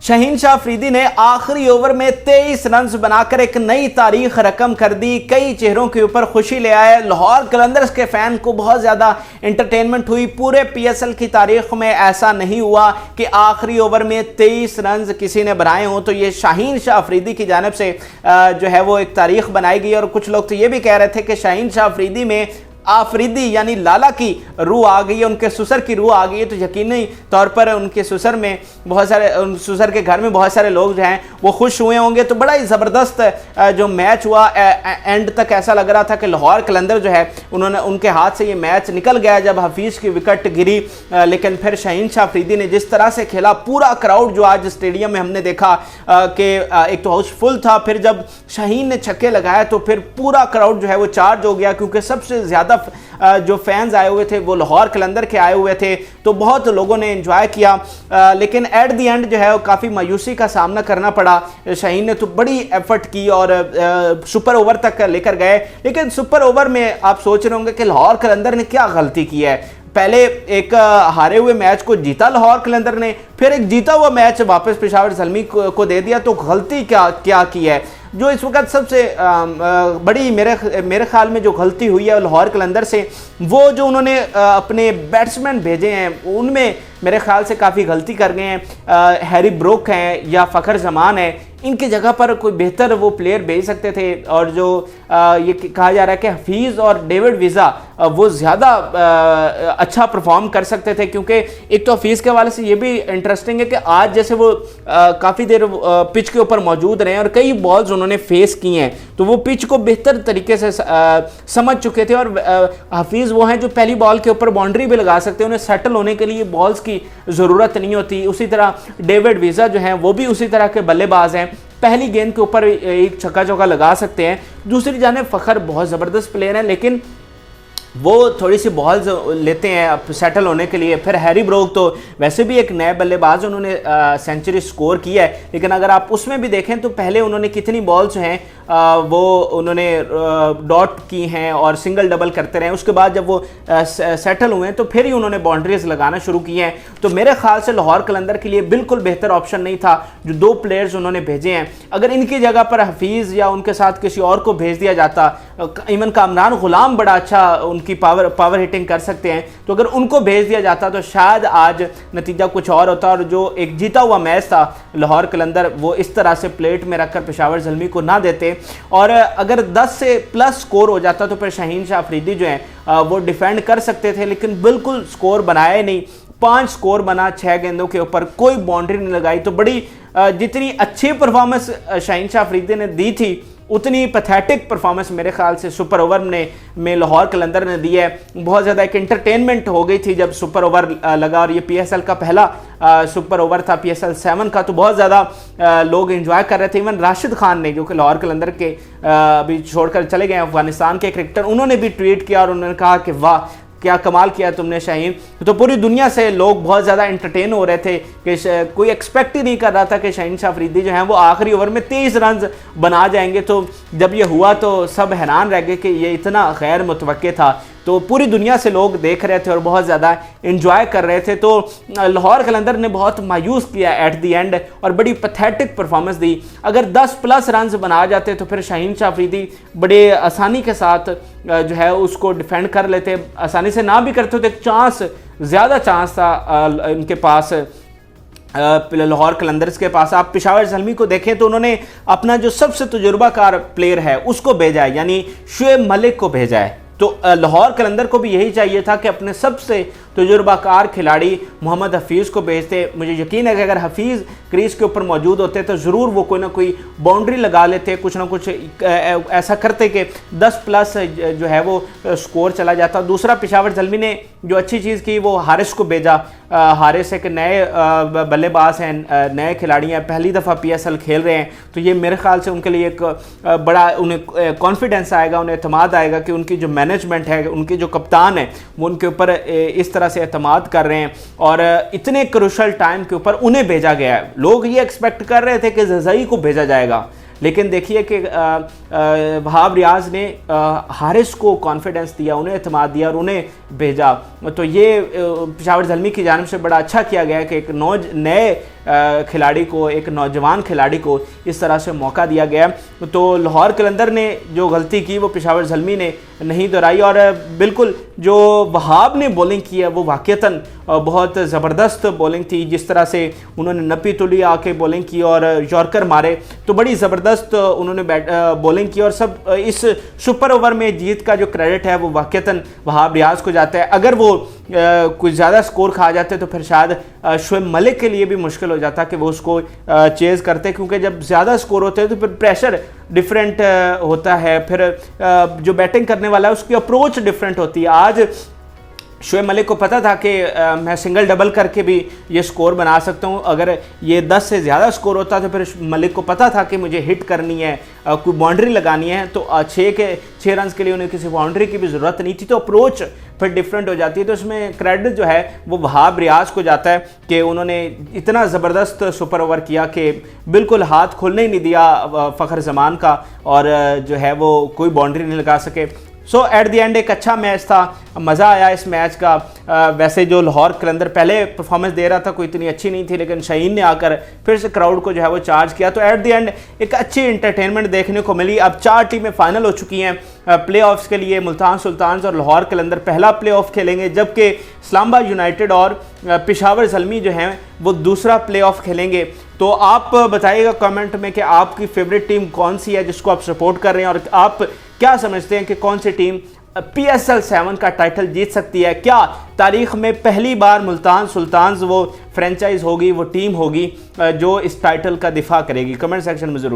शाहीन शाह अफरीदी ने आखिरी ओवर में 23 रन बनाकर एक नई तारीख रकम कर दी। कई चेहरों के ऊपर खुशी ले आए। लाहौर कलंदर्स के फैन को बहुत ज़्यादा एंटरटेनमेंट हुई। पूरे पीएसएल की तारीख में ऐसा नहीं हुआ कि आखिरी ओवर में 23 रन किसी ने बनाए हों। तो ये शाहीन शाह अफरीदी की जानिब से जो है वो एक तारीख बनाई गई। और कुछ लोग तो ये भी कह रहे थे कि शाहीन शाह अफरीदी में आफरीदी यानी लाला की रूह आ गई है, उनके ससुर की रूह आ गई है। तो यकीनी तौर पर उनके ससुर में बहुत सारे, ससुर के घर में बहुत सारे लोग जो हैं वो खुश हुए होंगे। तो बड़ा ही ज़बरदस्त जो मैच हुआ, एंड तक ऐसा लग रहा था कि लाहौर कलंदर जो है उनके हाथ से ये मैच निकल गया जब हफीज़ की विकेट गिरी। लेकिन फिर शाहीन शाह अफरीदी ने जिस तरह से खेला, पूरा क्राउड जो आज स्टेडियम में हमने देखा कि एक तो हाउसफुल था, फिर जब शाहीन ने छक्के लगाया तो फिर पूरा क्राउड जो है वो चार्ज हो गया, क्योंकि सबसे ज़्यादा जो फैंस आए हुए थे वो लाहौर कलंदर के आए हुए थे। तो बहुत लोगों ने एंजॉय किया। लेकिन एट द एंड जो है वो काफ़ी मायूसी का सामना करना पड़ा। शाहीन ने तो बड़ी एफर्ट की और सुपर ओवर तक लेकर गए। लेकिन सुपर ओवर में आप सोच रहे होंगे कि लाहौर कलंदर ने क्या गलती की है। पहले एक हारे हुए मैच को जीता लाहौर कलंदर ने, फिर एक जीता हुआ मैच वापस पेशावर ज़ल्मी को दे दिया। तो गलती क्या की है? जो इस वक्त सबसे बड़ी मेरे ख्याल में जो गलती हुई है लाहौर कलंदर से, वो जो उन्होंने अपने बैट्समैन भेजे हैं उनमें मेरे ख्याल से काफ़ी गलती कर गए हैं। हैरी ब्रोक हैं या फ़खर जमान है, इनकी जगह पर कोई बेहतर वो प्लेयर भेज सकते थे। और जो ये कहा जा रहा है कि हफीज़ और डेविड वीज़ा वो ज़्यादा अच्छा परफॉर्म कर सकते थे, क्योंकि एक तो हफीज़ के हवाले से ये भी इंटरेस्टिंग है कि आज जैसे वो काफ़ी देर पिच के ऊपर मौजूद रहे और कई बॉल्स उन्होंने फेस की हैं, तो वो पिच को बेहतर तरीके से समझ चुके थे। और हफीज़ वो हैं जो पहली बॉल के ऊपर बाउंड्री भी लगा सकते हैं, उन्हें सेटल होने के लिए बॉल्स की ज़रूरत नहीं होती। उसी तरह डेविड वीज़ा जो हैं वो भी उसी तरह के बल्लेबाज हैं, पहली गेंद के ऊपर एक छक्का चौका लगा सकते हैं। दूसरी जानिब फ़खर बहुत ज़बरदस्त प्लेयर हैं, लेकिन वो थोड़ी सी बॉल्स लेते हैं सेटल होने के लिए। फिर हैरी ब्रोक तो वैसे भी एक नए बल्लेबाज, उन्होंने सेंचुरी स्कोर की है, लेकिन अगर आप उसमें भी देखें तो पहले उन्होंने कितनी बॉल्स हैं वो उन्होंने डॉट की हैं और सिंगल डबल करते रहे। उसके बाद जब वो सेटल हुए तो फिर ही उन्होंने बाउंड्रीज लगाना शुरू की हैं। तो मेरे ख्याल से लाहौर कलंदर के लिए बिल्कुल बेहतर ऑप्शन नहीं था जो दो प्लेयर्स उन्होंने भेजे हैं। अगर इनकी जगह पर हफीज़ या उनके साथ किसी और को भेज दिया जाता, इमन कामरान गुलाम बड़ा अच्छा उनकी पावर हिटिंग कर सकते हैं, तो अगर उनको भेज दिया जाता तो शायद आज नतीजा कुछ और होता। और जो एक जीता हुआ मैच था लाहौर कलंदर, वो इस तरह से प्लेट में रखकर पेशावर ज़ल्मी को ना देते। और अगर 10 से प्लस स्कोर हो जाता तो फिर शाहीन शाह अफरीदी जो है वो डिफेंड कर सकते थे, लेकिन बिल्कुल स्कोर बनाया ही नहीं। 5 स्कोर बना 6 गेंदों के ऊपर, कोई बाउंड्री नहीं लगाई। तो बड़ी जितनी अच्छी परफॉर्मेंस शाहीन शाह अफरीदी ने दी थी, उतनी पैथेटिक परफॉर्मेंस मेरे ख्याल से सुपर ओवर में लाहौर कलंदर ने दी है। बहुत ज़्यादा एक एंटरटेनमेंट हो गई थी जब सुपर ओवर लगा, और ये पीएसएल का पहला सुपर ओवर था, पीएसएल 7 का। तो बहुत ज़्यादा लोग एंजॉय कर रहे थे। इवन राशिद खान ने, जो कि लाहौर कलंदर के अभी छोड़कर चले गए अफगानिस्तान के क्रिकेटर, उन्होंने भी ट्वीट किया और उन्होंने कहा कि वाह क्या कमाल किया तुमने शाहीन। तो पूरी दुनिया से लोग बहुत ज़्यादा एंटरटेन हो रहे थे कि कोई एक्सपेक्ट ही नहीं कर रहा था कि शाहीन शाह अफरीदी जो हैं वो आखिरी ओवर में 23 रन बना जाएंगे। तो जब ये हुआ तो सब हैरान रह गए कि ये इतना गैर मुतवक्के था। तो पूरी दुनिया से लोग देख रहे थे और बहुत ज़्यादा एंजॉय कर रहे थे। तो लाहौर कलंदर ने बहुत मायूस किया एट दी एंड और बड़ी पैथेटिक परफॉर्मेंस दी। अगर 10 प्लस रन बना जाते तो फिर शाहीन शाह अफरीदी बड़े आसानी के साथ जो है उसको डिफेंड कर लेते। आसानी से ना भी करते तो एक चांस, ज़्यादा चांस था इनके पास, लाहौर कलंदर्स के पास। आप पेशावर ज़ल्मी को देखें तो उन्होंने अपना जो सबसे तजुर्बाकार प्लेयर है उसको भेजा है, यानी शुएब मलिक को भेजा है। तो लाहौर कलंदर को भी यही चाहिए था कि अपने सबसे तजुर्बाकार खिलाड़ी मोहम्मद हफीज़ को भेजते। मुझे यकीन है कि अगर हफीज़ क्रीज के ऊपर मौजूद होते तो ज़रूर वो कोई ना कोई बाउंड्री लगा लेते, कुछ ना कुछ ऐसा करते कि 10 प्लस जो है वो स्कोर चला जाता। दूसरा, पेशावर ज़ल्मी ने जो अच्छी चीज़ की वो हारिस को भेजा। हारिस एक नए बल्लेबाज हैं, नए खिलाड़ी हैं, पहली दफ़ा पीएसएल खेल रहे हैं। तो ये मेरे ख्याल से उनके लिए एक बड़ा उन्हें कॉन्फिडेंस आएगा, उन्हें एतमाद आएगा कि उनकी जो मैनेजमेंट है, उनके जो कप्तान है, वो उनके ऊपर इस तरह से एतमाद कर रहे हैं। और इतने क्रूशल टाइम के ऊपर उन्हें भेजा गया है। लोग ये एक्सपेक्ट कर रहे थे कि ज़ज़ई को भेजा जाएगा, लेकिन देखिए कि वहाब रियाज ने हारिस को कॉन्फिडेंस दिया, उन्हें एतमाद दिया और उन्हें भेजा। तो ये पेशावर ज़ल्मी की जानिब से बड़ा अच्छा किया गया कि एक नए खिलाड़ी को, एक नौजवान खिलाड़ी को इस तरह से मौका दिया गया। तो लाहौर कलंदर ने जो गलती की वो पेशावर ज़ल्मी ने नहीं दोहराई और बिल्कुल जो वहाब ने बॉलिंग की है वो वाक़ईतन बहुत ज़बरदस्त बॉलिंग थी। जिस तरह से उन्होंने नपी तुली आके बॉलिंग की और यॉर्कर मारे, तो बड़ी ज़बरदस्त उन्होंने बॉलिंग की और सब इस सुपर ओवर में जीत का जो क्रेडिट है वो वाक़ईतन वहाब रियाज को जाता है। अगर वो कुछ ज़्यादा स्कोर खा जाते तो फिर शायद शोएब मलिक के लिए भी मुश्किल हो जाता कि वो उसको चेज़ करते, क्योंकि जब ज़्यादा स्कोर होते हैं तो फिर प्रेशर डिफरेंट होता है, फिर जो बैटिंग करने वाला है उसकी अप्रोच डिफरेंट होती है। आज शोएब मलिक को पता था कि मैं सिंगल डबल करके भी ये स्कोर बना सकता हूँ। अगर ये 10 से ज़्यादा स्कोर होता तो फिर मलिक को पता था कि मुझे हिट करनी है, कोई बाउंड्री लगानी है, तो 6 रन के लिए उन्हें किसी बाउंड्री की भी ज़रूरत नहीं थी। तो अप्रोच फिर डिफरेंट हो जाती है। तो इसमें क्रेडिट जो है वो वहाब रियाज को जाता है कि उन्होंने इतना ज़बरदस्त सुपर ओवर किया कि बिल्कुल हाथ खोलने ही नहीं दिया फ़खर ज़मान का, और जो है वो कोई बाउंड्री नहीं लगा सके। सो एट द एंड एक अच्छा मैच था, मज़ा आया इस मैच का। वैसे जो लाहौर कलंदर पहले परफॉर्मेंस दे रहा था कोई इतनी अच्छी नहीं थी, लेकिन शाहीन ने आकर फिर से क्राउड को जो है वो चार्ज किया। तो एट द एंड एक अच्छी इंटरटेनमेंट देखने को मिली। अब 4 टीमें फाइनल हो चुकी हैं प्लेऑफ्स के लिए। मुल्तान सुल्तान्स और लाहौर कलंदर पहला प्लेऑफ खेलेंगे, जबकि इस्लामाबाद यूनाइटेड और पेशावर ज़ल्मी जो हैं वो दूसरा प्लेऑफ खेलेंगे। तो आप बताइएगा कमेंट में कि आपकी फेवरेट टीम कौन सी है जिसको आप सपोर्ट कर रहे हैं, और आप क्या समझते हैं कि कौन सी टीम PSL 7 का टाइटल जीत सकती है। क्या तारीख में पहली बार मुल्तान सुल्तान्स वो फ्रेंचाइज होगी, वो टीम होगी जो इस टाइटल का दिफा करेगी? कमेंट सेक्शन में ज़रूर